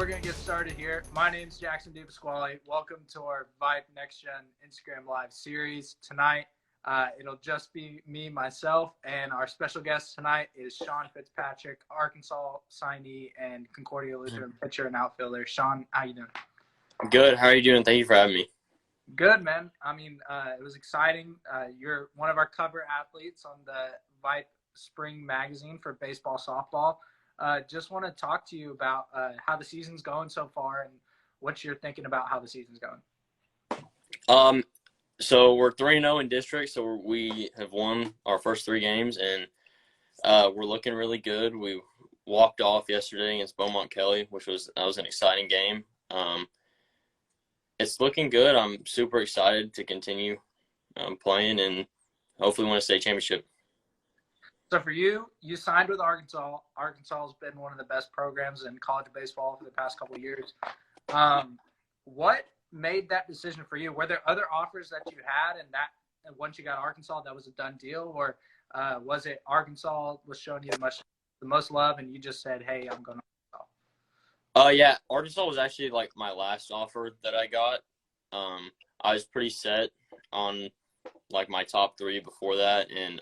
we're going to get started here. My name is Jackson DePasquale. Welcome to our VYPE NextGen Instagram Live series. Tonight, it'll just be me, myself, and our special guest tonight is Sean Fitzpatrick, Arkansas signee and Concordia Lutheran pitcher and outfielder. Sean, how you doing? Good. How are you doing? Thank you for having me. Good, man. I mean, it was exciting. You're one of our cover athletes on the VYPE Spring magazine for baseball, softball. Just want to talk to you about how the season's going so far and what you're thinking about how the season's going. So we're 3-0 in district, so we have won our first 3 games, and we're looking really good. We walked off yesterday against Beaumont Kelly, that was an exciting game. It's looking good. I'm super excited to continue playing and hopefully win a state championship. So for you, you signed with Arkansas. Arkansas has been one of the best programs in college baseball for the past couple of years. What made that decision for you? Were there other offers that you had, and once you got Arkansas, that was a done deal, or was it Arkansas was showing you the most love, and you just said, "Hey, I'm going to Arkansas"? Yeah, Arkansas was actually like my last offer that I got. I was pretty set on like my top 3 before that, and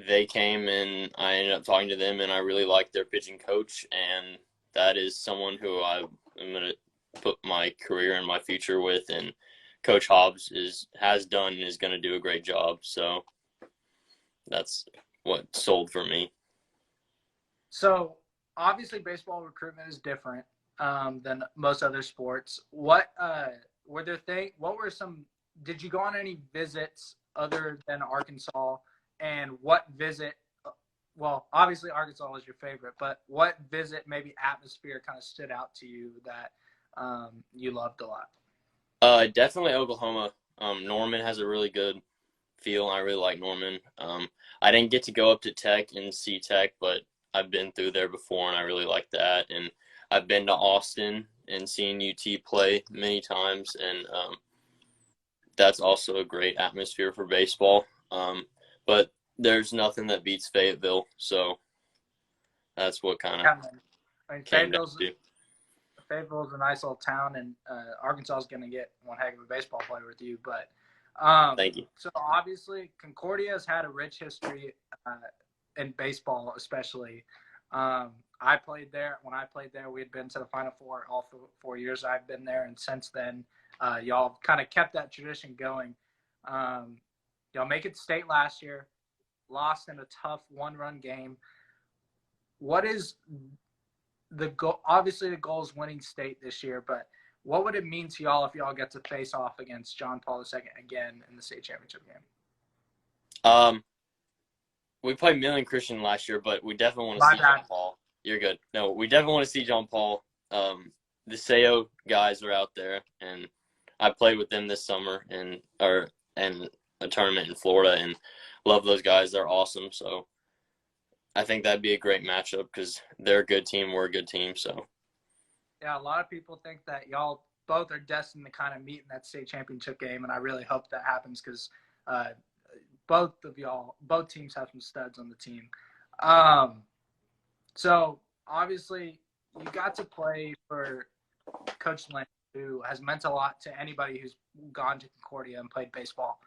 they came and I ended up talking to them, and I really liked their pitching coach, and that is someone who I am going to put my career and my future with, and Coach Hobbs has done and is going to do a great job. So that's what sold for me. So obviously baseball recruitment is different than most other sports. What did you go on any visits other than Arkansas? And what visit, well, obviously Arkansas was your favorite, but what visit, maybe atmosphere, kind of stood out to you that you loved a lot? Definitely Oklahoma. Norman has a really good feel, and I really like Norman. I didn't get to go up to Tech and see Tech, but I've been through there before, and I really like that. And I've been to Austin and seen UT play many times, and that's also a great atmosphere for baseball. But there's nothing that beats Fayetteville, so that's what kind of came down to. Fayetteville's a nice little town, and Arkansas is going to get one heck of a baseball player with you. But thank you. So obviously, Concordia has had a rich history in baseball, especially. I played there. When I played there, we had been to the Final Four all 4 years I've been there, and since then, y'all kind of kept that tradition going. Y'all make it state last year, lost in a tough 1-run game. What is the goal? Obviously, the goal is winning state this year, but what would it mean to y'all if y'all get to face off against John Paul II again in the state championship game? We played Million Christian last year, but we definitely want to see John Paul. You're good. No, we definitely want to see John Paul. The SEO guys are out there, and I played with them this summer and a tournament in Florida, and love those guys. They're awesome. So I think that'd be a great matchup because they're a good team. We're a good team. So yeah, a lot of people think that y'all both are destined to kind of meet in that state championship game, and I really hope that happens because both teams have some studs on the team. So obviously you got to play for Coach Lynn, who has meant a lot to anybody who's gone to Concordia and played baseball.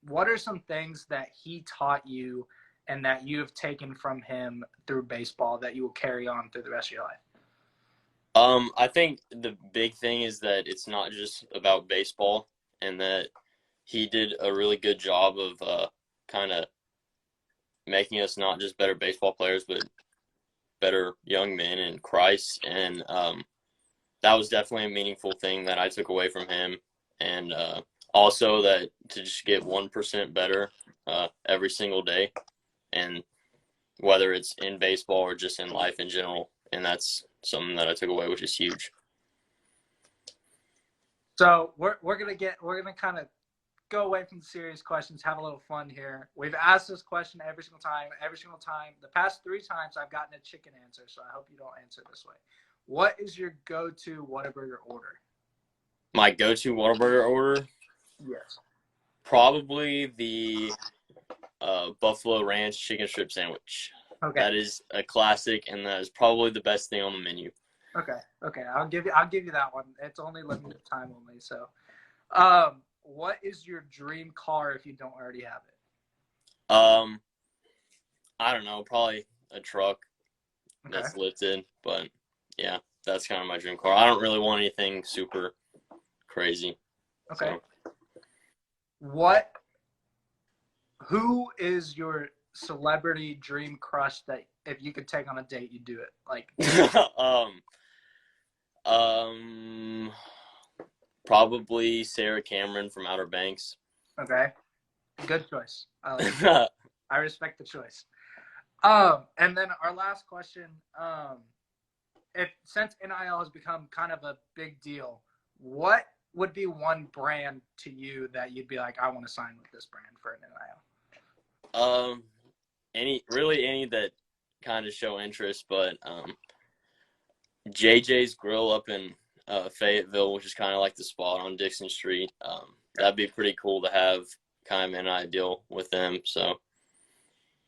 What are some things that he taught you and that you have taken from him through baseball that you will carry on through the rest of your life? I think the big thing is that it's not just about baseball, and that he did a really good job of kind of making us not just better baseball players, but better young men in Christ. And that was definitely a meaningful thing that I took away from him. And also that to just get 1% better every single day, and whether it's in baseball or just in life in general. And that's something that I took away, which is huge. So we're gonna kind of go away from the serious questions, have a little fun here. We've asked this question every single time. The past 3 times I've gotten a chicken answer, so I hope you don't answer this way. What is your go-to Whataburger order? My go-to Whataburger order? Yes. Probably the Buffalo Ranch chicken strip sandwich. Okay. That is a classic, and that is probably the best thing on the menu. Okay. I'll give you that one. It's only limited time only. So, what is your dream car if you don't already have it? I don't know, probably a truck Okay. that's lifted, but yeah, that's kind of my dream car. I don't really want anything super crazy. Okay. So. Who is your celebrity dream crush that if you could take on a date, you'd do it? Like, probably Sarah Cameron from Outer Banks. okay, good choice. I like it. I respect the choice. And then our last question, since NIL has become kind of a big deal, what would be one brand to you that you'd be like, I want to sign with this brand for an NIL? Any that kind of show interest, but JJ's Grill up in Fayetteville, which is kind of like the spot on Dixon Street. That'd be pretty cool to have kind of an ideal with them. So.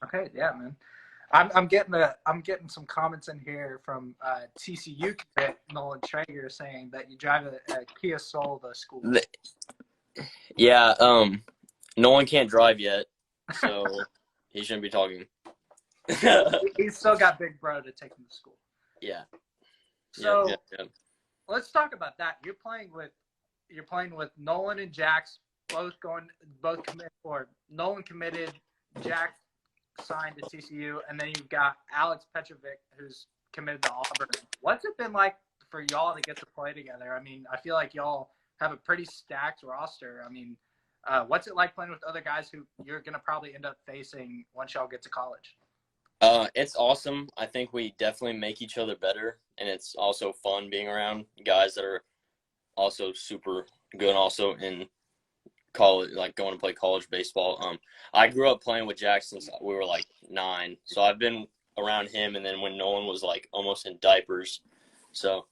Okay, yeah, man. I'm getting some comments in here from TCU cadet Nolan Traeger saying that you drive a Kia Soul to school. Yeah, Nolan can't drive yet, so he shouldn't be talking. He's still got Big Bro to take him to school. Yeah. So let's talk about that. You're playing with Nolan and Jax both committed, or Nolan committed, Jax signed to TCU, and then you've got Alex Petrovic who's committed to Auburn. What's it been like for y'all to get to play together? I mean, I feel like y'all have a pretty stacked roster. I mean, what's it like playing with other guys who you're going to probably end up facing once y'all get to college? It's awesome. I think we definitely make each other better, and it's also fun being around guys that are also super good also in college, like going to play college baseball. I grew up playing with Jack since we were like 9, so I've been around him, and then when Nolan was like almost in diapers, so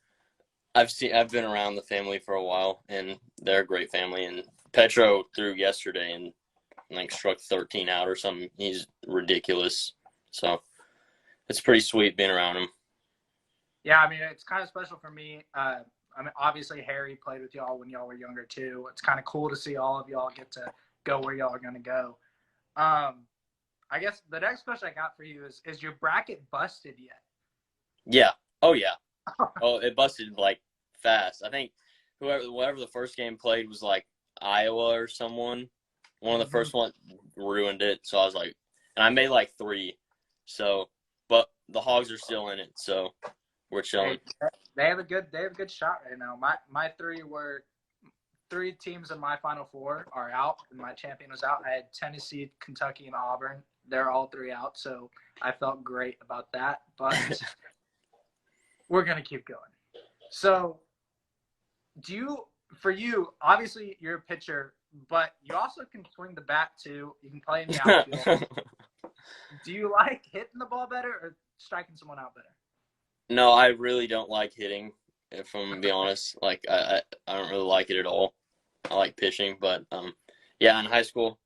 I've been around the family for a while, and they're a great family. And Petro threw yesterday and like struck 13 out or something. He's ridiculous, so it's pretty sweet being around him. Yeah, I mean, it's kind of special for me. I mean, obviously, Harry played with y'all when y'all were younger, too. It's kind of cool to see all of y'all get to go where y'all are going to go. I guess the next question I got for you is your bracket busted yet? Yeah. Oh, yeah. Oh, it busted, like, fast. I think whoever the first game played was, like, Iowa or someone. One of the first ones ruined it. So I was like – and I made, like, 3. So – but the Hogs are still in it, so – we're chilling. They have a good shot right now. My 3 teams in my Final Four are out, and my champion was out. I had Tennessee, Kentucky, and Auburn. They're all 3 out, so I felt great about that. But we're gonna keep going. So, for you, obviously you're a pitcher, but you also can swing the bat too. You can play in the outfield. Do you like hitting the ball better or striking someone out better? No, I really don't like hitting, if I'm gonna be honest. Like I don't really like it at all. I like pitching, but yeah, in high school,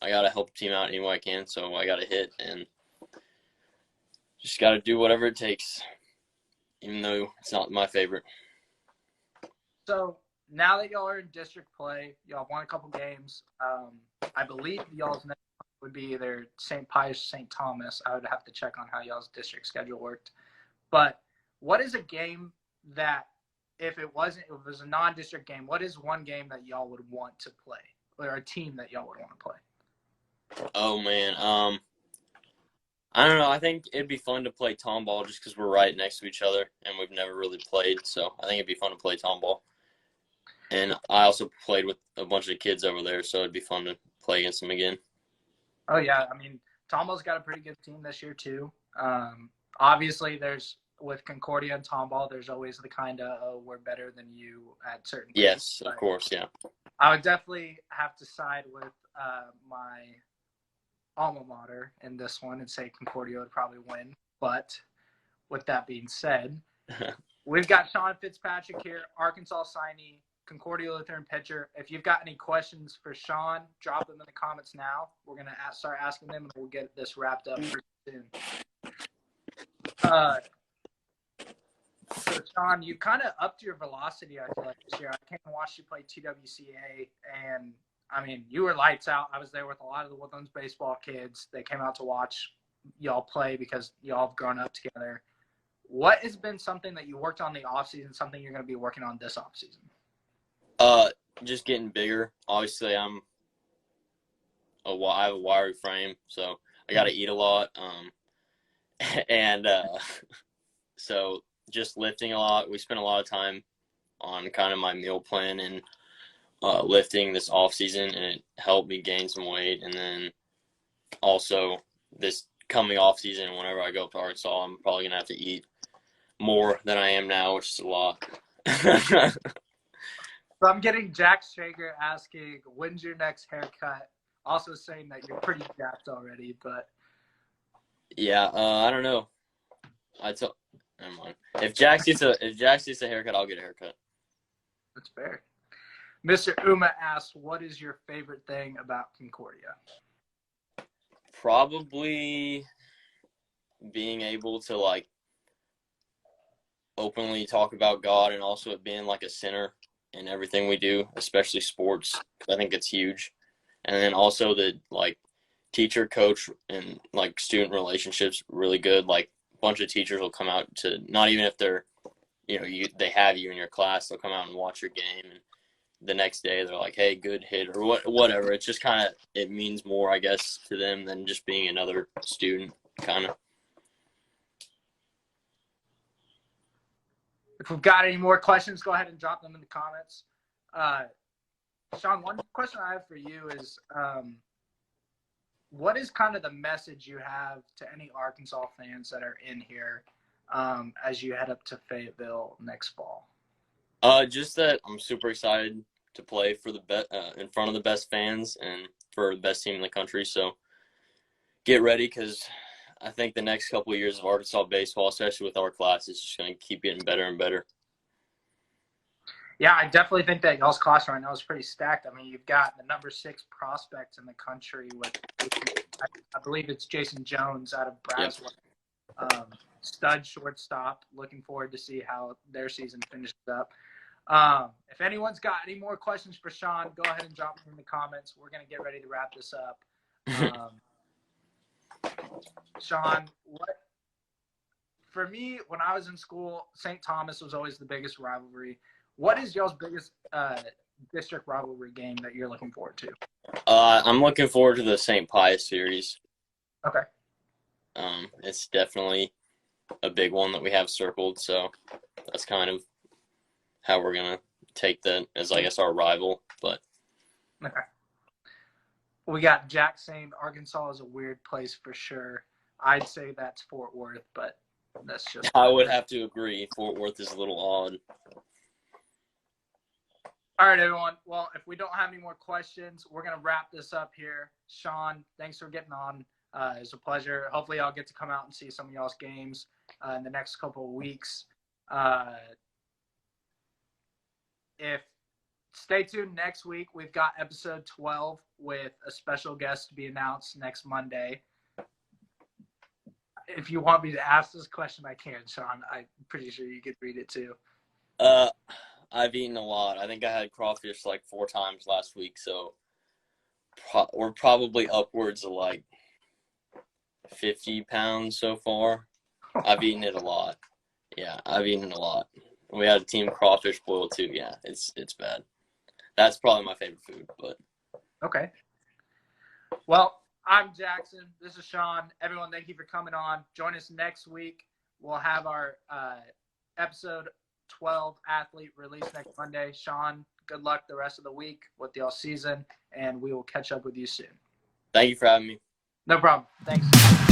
I gotta help the team out any way I can, so I gotta hit and just gotta do whatever it takes, even though it's not my favorite. So now that y'all are in district play, y'all won a couple games. I believe y'all's next would be either St. Pius, St. Thomas. I would have to check on how y'all's district schedule worked. But what is a game that, if it was a non-district game, what is one game that y'all would want to play, or a team that y'all would want to play? Oh man, I don't know. I think it'd be fun to play tomball just because we're right next to each other and we've never really played. So I think it'd be fun to play tomball. And I also played with a bunch of kids over there, so it'd be fun to play against them again. Oh yeah, I mean, tomball's got a pretty good team this year too. Obviously, with Concordia and tomball, there's always the kind of, oh, we're better than you at certain things. Yes, of course, yeah. I would definitely have to side with my alma mater in this one and say Concordia would probably win. But with that being said, we've got Sean Fitzpatrick here, Arkansas signee, Concordia Lutheran pitcher. If you've got any questions for Sean, drop them in the comments now. We're going to start asking them, and we'll get this wrapped up pretty soon. So, Sean, you kind of upped your velocity, I feel like, this year. I came and watched you play TWCA, and, I mean, you were lights out. I was there with a lot of the Woodlands baseball kids. They came out to watch y'all play because y'all have grown up together. What has been something that you worked on the offseason, something you're going to be working on this offseason? Just getting bigger. Obviously, I have a wiry frame, so I got to eat a lot. And so just lifting a lot. We spent a lot of time on kind of my meal plan and lifting this off season, and it helped me gain some weight. And then also this coming off season, whenever I go up to Arkansas, I'm probably gonna have to eat more than I am now, which is a lot. So I'm getting Jack Strager asking, when's your next haircut? Also saying that you're pretty jacked already, but Yeah, I don't know. Never mind. If Jax gets a haircut, I'll get a haircut. that's fair. Mr. Uma asks, what is your favorite thing about Concordia? Probably being able to like openly talk about God, and also it being like a center in everything we do, especially sports, 'cause I think it's huge. And then also the like teacher coach and like student relationships really good. Like a bunch of teachers will come out to, not even if they're, they have you in your class, they'll come out and watch your game, and the next day they're like, hey, good hit, or whatever. It's just kind of, it means more, I guess, to them than just being another student, kind of. If we've got any more questions, go ahead and drop them in the comments. Sean, one question I have for you is, what is kind of the message you have to any Arkansas fans that are in here as you head up to Fayetteville next fall? Just that I'm super excited to play for in front of the best fans and for the best team in the country. So get ready, because I think the next couple of years of Arkansas baseball, especially with our class, is just going to keep getting better and better. Yeah, I definitely think that y'all's class right now is pretty stacked. I mean, you've got the number 6 prospect in the country with, I believe it's Jason Jones out of Braswell. Yep. Stud shortstop. Looking forward to see how their season finishes up. If anyone's got any more questions for Sean, go ahead and drop them in the comments. We're going to get ready to wrap this up. Sean, for me, when I was in school, St. Thomas was always the biggest rivalry. What is y'all's biggest district rivalry game that you're looking forward to? I'm looking forward to the St. Pius series. Okay. It's definitely a big one that we have circled, so that's kind of how we're going to take that as, I guess, our rival. But okay. We got Jack saying Arkansas is a weird place for sure. I'd say that's Fort Worth, but that's just... I would have to agree. Fort Worth is a little odd. All right, everyone. Well, if we don't have any more questions, we're going to wrap this up here. Sean, thanks for getting on. It was a pleasure. Hopefully, I'll get to come out and see some of y'all's games in the next couple of weeks. Stay tuned next week. We've got episode 12 with a special guest to be announced next Monday. If you want me to ask this question, I can, Sean. I'm pretty sure you could read it too. I've eaten a lot. I think I had crawfish like 4 times last week, so we're probably upwards of like 50 pounds so far. I've eaten it a lot. Yeah, I've eaten a lot. We had a team crawfish boil too. Yeah, it's bad. That's probably my favorite food. But okay. Well, I'm Jackson. This is Sean. Everyone, thank you for coming on. Join us next week. We'll have our episode 12 athlete release next Monday. Sean, good luck the rest of the week with y'all season, and we will catch up with you soon. Thank you for having me. No problem. Thanks.